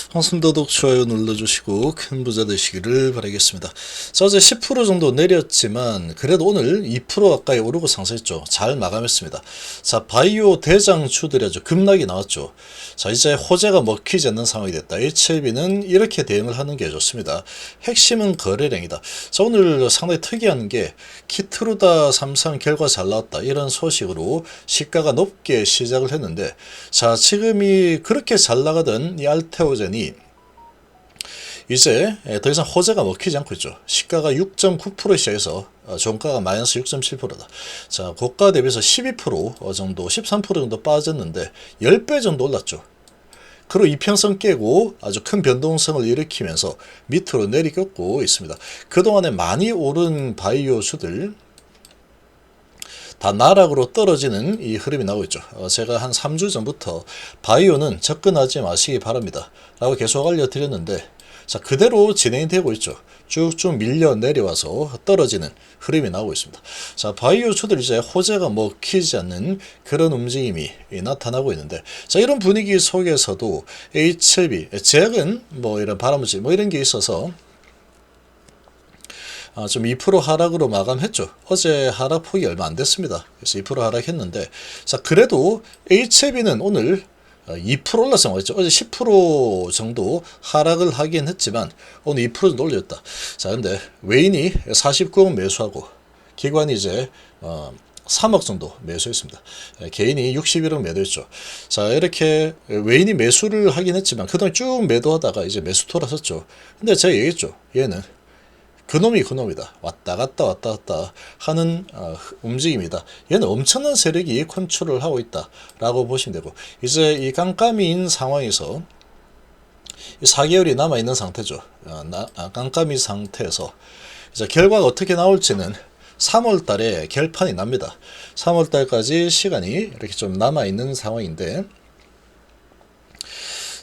항상 더더욱 좋아요 눌러주시고 큰 부자 되시기를 바라겠습니다. 자, 어제 10% 정도 내렸지만 그래도 오늘 2% 가까이 오르고 상승했죠. 잘 마감했습니다. 자, 바이오 대장주들이 아주 급락이 나왔죠. 자, 이제 호재가 먹히지 않는 상황이 됐다. HLB는 이렇게 대응을 하는 게 좋습니다. 핵심은 거래량이다. 자, 오늘 상당히 특이한 게 키트루다 3상 결과 잘 나왔다, 이런 소식으로 시가가 높게 시작을 했는데, 자, 지금이 그렇게 잘 나가던 이 알테오젠이 이제 더 이상 호재가 먹히지 않고 있죠. 시가가 6.9% 시작해서 종가가 마이너스 6.7%다. 자, 고가 대비해서 12% 정도, 13% 정도 빠졌는데 10배 정도 올랐죠. 그리고 이평선 깨고 아주 큰 변동성을 일으키면서 밑으로 내리꽂고 있습니다. 그동안에 많이 오른 바이오주들 다 나락으로 떨어지는 이 흐름이 나오고 있죠. 제가 한 3주 전부터 바이오는 접근하지 마시기 바랍니다 라고 계속 알려드렸는데, 자, 그대로 진행이 되고 있죠. 쭉쭉 밀려 내려와서 떨어지는 흐름이 나오고 있습니다. 자, 바이오주들 이제 호재가 먹히지 않는 그런 움직임이 나타나고 있는데, 자, 이런 분위기 속에서도 HLB, 제약은 뭐 이런 바람무지 뭐 이런 게 있어서 좀 2% 하락으로 마감했죠. 어제 하락폭이 얼마 안 됐습니다. 그래서 2% 하락했는데, 자, 그래도 HLB는 오늘 2% 올랐어 말이죠. 어제 10% 정도 하락을 하긴 했지만 오늘 2% 정도 올렸다. 자, 근데 외인이 49억 매수하고 기관이 이제 3억 정도 매수했습니다. 개인이 61억 매도했죠. 자, 이렇게 외인이 매수를 하긴 했지만 그동안 쭉 매도하다가 이제 매수 돌아섰죠. 근데 제가 얘기했죠. 얘는 그놈이다. 왔다 갔다 하는 움직임이다. 얘는 엄청난 세력이 컨트롤을 하고 있다 라고 보시면 되고, 이제 이 깜깜이인 상황에서 4개월이 남아있는 상태죠. 깜깜이 상태에서 이제 결과가 어떻게 나올지는 3월 달에 결판이 납니다. 3월 달까지 시간이 이렇게 좀 남아있는 상황인데,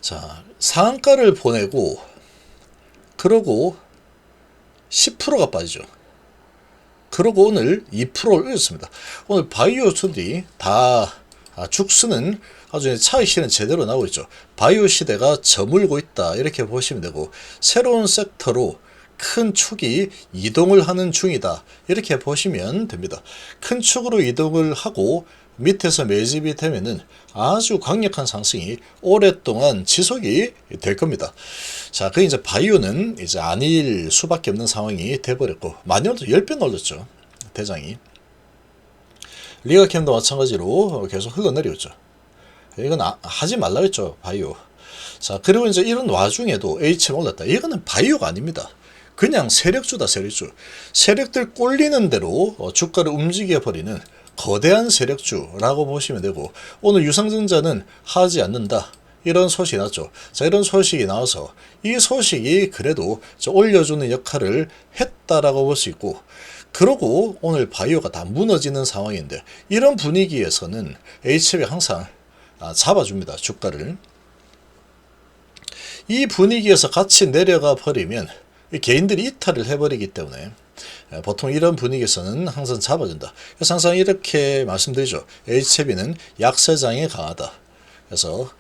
자, 상한가를 보내고 그러고 10%가 빠지죠. 그러고 오늘 2%를 올렸습니다. 오늘 바이오주들이 다 죽수는 아주 차익 실현 제대로 나오고 있죠. 바이오 시대가 저물고 있다, 이렇게 보시면 되고, 새로운 섹터로 큰 축이 이동을 하는 중이다, 이렇게 보시면 됩니다. 큰 축으로 이동을 하고 밑에서 매집이 되면은 아주 강력한 상승이 오랫동안 지속이 될 겁니다. 자, 그 이제 바이오는 이제 아닐 수밖에 없는 상황이 돼버렸고, 많이 올랐죠. 10배 올렸죠. 대장이. 리가캠도 마찬가지로 계속 흘러내렸죠. 이건 하지 말라 했죠, 바이오. 자, 그리고 이제 이런 와중에도 HM 올랐다. 이거는 바이오가 아닙니다. 그냥 세력주다, 세력주. 세력들 꼴리는 대로 주가를 움직여버리는 거대한 세력주라고 보시면 되고, 오늘 유상증자는 하지 않는다, 이런 소식이 났죠. 자, 이런 소식이 나와서 이 소식이 그래도 올려주는 역할을 했다라고 볼 수 있고, 그러고 오늘 바이오가 다 무너지는 상황인데, 이런 분위기에서는 HLB 항상 잡아줍니다, 주가를. 이 분위기에서 같이 내려가 버리면 개인들이 이탈을 해버리기 때문에 보통 이런 분위기에서는 항상 잡아준다. 그래서 항상 이렇게 말씀드리죠. HLB는 약세장에 강하다. 그래서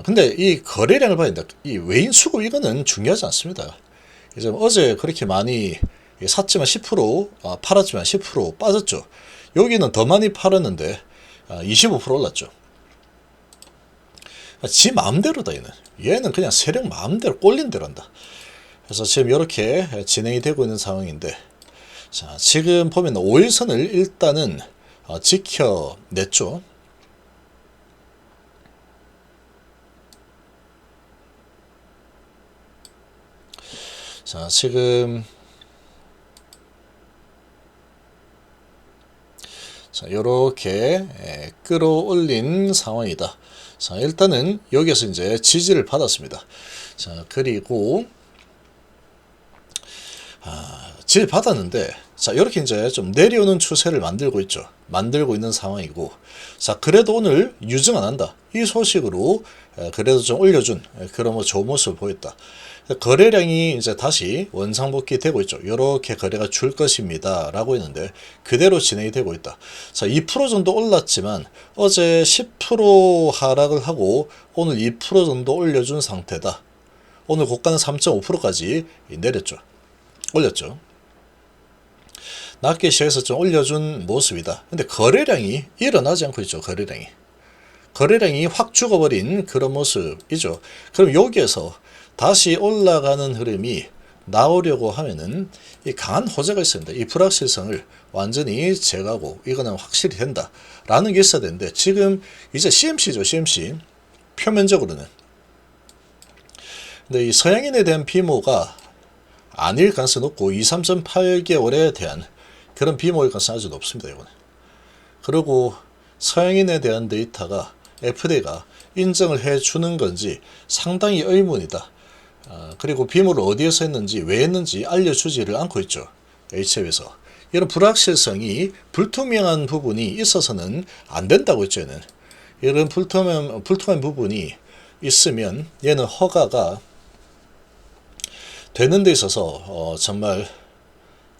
근데 이 거래량을 봐야 된다. 이 외인 수급, 이거는 중요하지 않습니다. 그래서 어제 그렇게 많이 샀지만 10%, 팔았지만 10% 빠졌죠. 여기는 더 많이 팔았는데 25% 올랐죠. 지 마음대로다, 얘는 그냥 세력 마음대로 꼴린 대로 한다. 그래서 지금 이렇게 진행이 되고 있는 상황인데, 자, 지금 보면 5일선을 일단은 지켜냈죠. 자, 지금 자, 요렇게 끌어올린 상황이다. 자, 일단은 여기에서 이제 지지를 받았습니다. 자, 그리고 지지를 받았는데, 자, 이렇게 이제 좀 내려오는 추세를 만들고 있죠. 만들고 있는 상황이고, 자, 그래도 오늘 유증 안 한다, 이 소식으로 그래도 좀 올려준 그런 뭐 좋은 모습을 보였다. 거래량이 이제 다시 원상복귀 되고 있죠. 이렇게 거래가 줄 것입니다 라고 했는데 그대로 진행이 되고 있다. 자, 2% 정도 올랐지만 어제 10% 하락을 하고 오늘 2% 정도 올려준 상태다. 오늘 고가는 3.5%까지 내렸죠. 올렸죠. 낮게 시작해서 좀 올려준 모습이다. 근데 거래량이 일어나지 않고 있죠. 거래량이 확 죽어버린 그런 모습이죠. 그럼 여기에서 다시 올라가는 흐름이 나오려고 하면은 이 강한 호재가 있습니다. 이 불확실성을 완전히 제거하고 이거는 확실히 된다라는 게 있어야 되는데, 지금 이제 CMC죠. CMC 표면적으로는. 근데 이 서양인에 대한 비모가 아닐 가능성이 높고 3.8개월에 대한 그런 비모일 가능성이 아주 높습니다. 이거는. 그리고 서양인에 대한 데이터가 FDA가 인정을 해주는 건지 상당히 의문이다. 그리고 비모를 어디에서 했는지 왜 했는지 알려주지를 않고 있죠. HF에서. 이런 불확실성이 불투명한 부분이 있어서는 안 된다고 했죠. 얘는. 이런 불투명한 부분이 있으면 얘는 허가가 되는 데 있어서 정말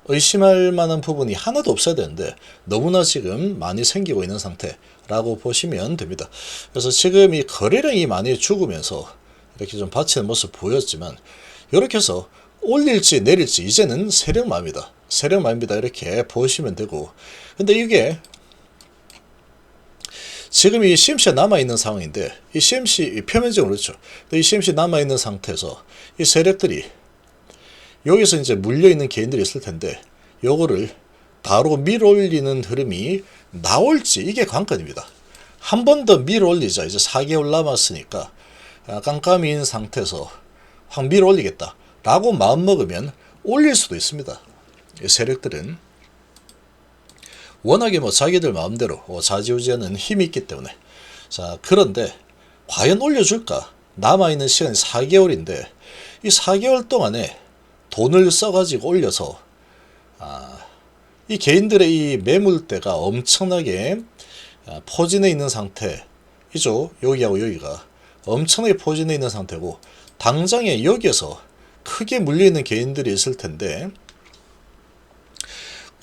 의심할 만한 부분이 하나도 없어야 되는데 너무나 지금 많이 생기고 있는 상태라고 보시면 됩니다. 그래서 지금 이 거래량이 많이 죽으면서 이렇게 좀 받치는 모습 보였지만, 이렇게 해서 올릴지 내릴지 이제는 세력마입니다. 이렇게 보시면 되고, 근데 이게 지금 이 CMC가 남아있는 상황인데, 이 CMC 표면적으로 그렇죠. 이 CMC 남아있는 상태에서 이 세력들이 여기서 이제 물려있는 개인들이 있을 텐데, 요거를 바로 밀어올리는 흐름이 나올지, 이게 관건입니다. 한 번 더 밀어올리자. 이제 4개월 남았으니까 깜깜이인 상태에서 확 밀어올리겠다 라고 마음먹으면 올릴 수도 있습니다. 이 세력들은 워낙에 자기들 마음대로 좌지우지하는 힘이 있기 때문에. 자, 그런데 과연 올려줄까? 남아있는 시간이 4개월인데 이 4개월 동안에 돈을 써가지고 올려서 이 개인들의 이 매물대가 엄청나게 포진해 있는 상태이죠. 여기하고 여기가 엄청나게 포진해 있는 상태고, 당장에 여기에서 크게 물려있는 개인들이 있을 텐데,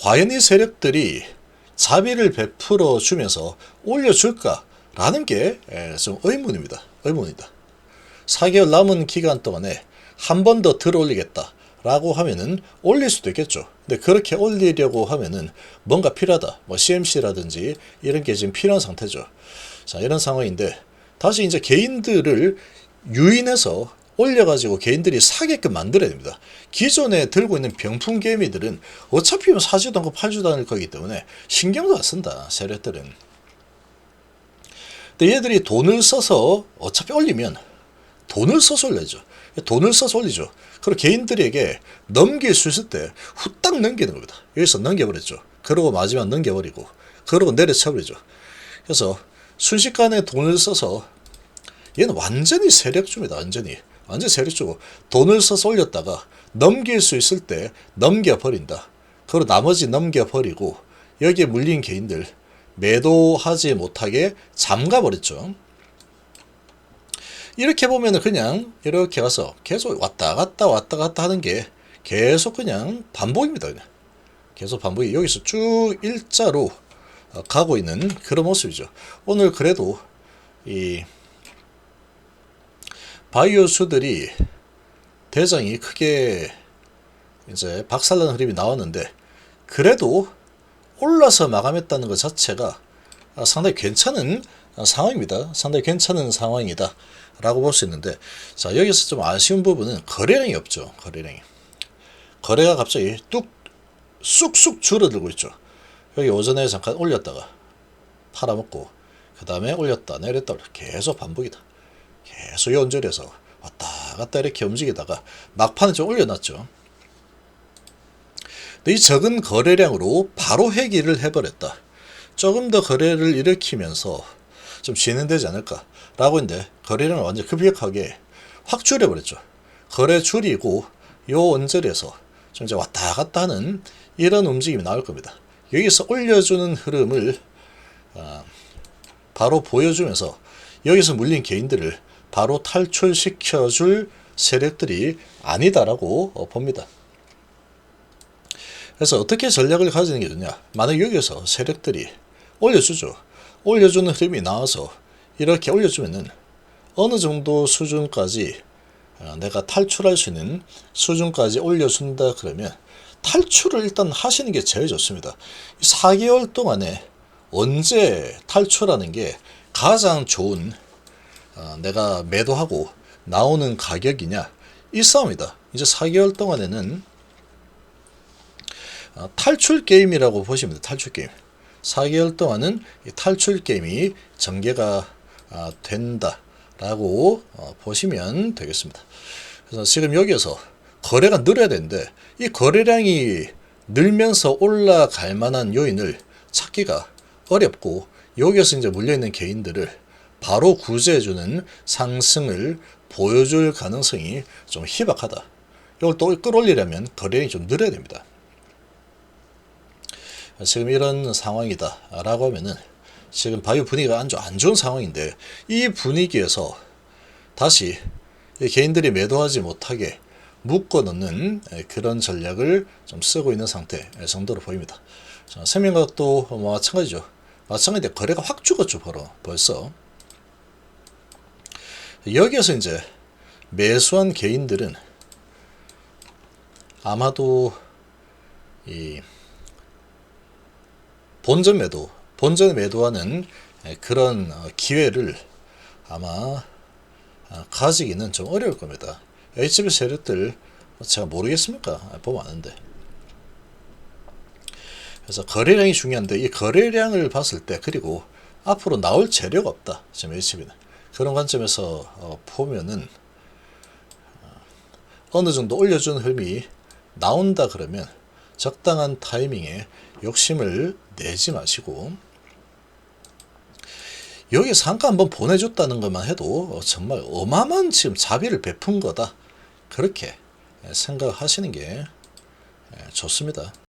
과연 이 세력들이 자비를 베풀어 주면서 올려줄까라는 게 좀 의문입니다. 4개월 남은 기간 동안에 한 번 더 들어 올리겠다 라고 하면은 올릴 수도 있겠죠. 근데 그렇게 올리려고 하면은 뭔가 필요하다. CMC라든지 이런 게 지금 필요한 상태죠. 자, 이런 상황인데, 다시 이제 개인들을 유인해서 올려가지고 개인들이 사게끔 만들어야 됩니다. 기존에 들고 있는 병풍 개미들은 어차피 사지도 않고 팔지도 않을 거기 때문에 신경도 안 쓴다. 세력들은. 근데 얘들이 돈을 써서 어차피 올리면 돈을 써서 올려야죠. 돈을 써서 올리죠. 그리고 개인들에게 넘길 수 있을 때 후딱 넘기는 겁니다. 여기서 넘겨버렸죠. 그러고 마지막 넘겨버리고 그러고 내려쳐버리죠. 그래서 순식간에 돈을 써서, 얘는 완전히 세력주입니다. 완전히 세력주고, 돈을 써서 올렸다가 넘길 수 있을 때 넘겨버린다. 그리고 나머지 넘겨버리고 여기에 물린 개인들 매도하지 못하게 잠가버렸죠. 이렇게 보면은 그냥 이렇게 가서 계속 왔다 갔다 하는 게 계속 그냥 반복입니다. 그냥 계속 반복이 여기서 쭉 일자로 가고 있는 그런 모습이죠. 오늘 그래도 이 바이오수들이 대장이 크게 이제 박살나는 흐름이 나왔는데, 그래도 올라서 마감했다는 것 자체가 상당히 괜찮은 상황입니다. 상당히 괜찮은 상황이다 라고 볼 수 있는데, 자, 여기서 좀 아쉬운 부분은 거래량이 없죠. 거래가 갑자기 쑥쑥 줄어들고 있죠. 여기 오전에 잠깐 올렸다가 팔아먹고 그 다음에 올렸다 내렸다 계속 반복이다. 계속 연절해서 왔다 갔다 이렇게 움직이다가 막판에 좀 올려놨죠. 근데 이 적은 거래량으로 바로 회귀를 해버렸다. 조금 더 거래를 일으키면서 좀 진행되지 않을까 라고 했는데, 거래량을 완전 급격하게 확 줄여버렸죠. 거래 줄이고 요 언저리에서 좀 이제 왔다 갔다 하는 이런 움직임이 나올 겁니다. 여기서 올려주는 흐름을 바로 보여주면서 여기서 물린 개인들을 바로 탈출시켜줄 세력들이 아니다라고 봅니다. 그래서 어떻게 전략을 가지는 게 좋냐. 만약 여기서 세력들이 올려주죠. 올려주는 흐름이 나와서 이렇게 올려주면은 어느 정도 수준까지 내가 탈출할 수 있는 수준까지 올려준다 그러면 탈출을 일단 하시는 게 제일 좋습니다. 4개월 동안에 언제 탈출하는 게 가장 좋은 내가 매도하고 나오는 가격이냐, 이 싸움이다. 이제 4개월 동안에는 탈출 게임이라고 보시면 돼요. 탈출 게임. 4개월 동안은 이 탈출 게임이 전개가 된다라고 보시면 되겠습니다. 그래서 지금 여기에서 거래가 늘어야 되는데 이 거래량이 늘면서 올라갈 만한 요인을 찾기가 어렵고, 여기에서 이제 물려있는 개인들을 바로 구제해주는 상승을 보여줄 가능성이 좀 희박하다. 이걸 또 끌어올리려면 거래량이 좀 늘어야 됩니다. 지금 이런 상황이다 라고 하면은 지금 바이오 분위기가 안 좋은 상황인데, 이 분위기에서 다시 개인들이 매도하지 못하게 묶어 넣는 그런 전략을 좀 쓰고 있는 상태 정도로 보입니다. 생명과학도 마찬가지죠. 마찬가지인데 거래가 확 죽었죠. 벌써 여기에서 이제 매수한 개인들은 아마도 이 본전 매도하는 그런 기회를 아마 가지기는 좀 어려울 겁니다. HB 세력들 제가 모르겠습니까? 보면 아는데. 그래서 거래량이 중요한데, 이 거래량을 봤을 때, 그리고 앞으로 나올 재료가 없다. 지금 HB는 그런 관점에서 보면은 어느 정도 올려준 흐름이 나온다 그러면 적당한 타이밍에 욕심을 내지 마시고, 여기 상가 한번 보내줬다는 것만 해도 정말 어마어마한 지금 자비를 베푼 거다, 그렇게 생각하시는 게 좋습니다.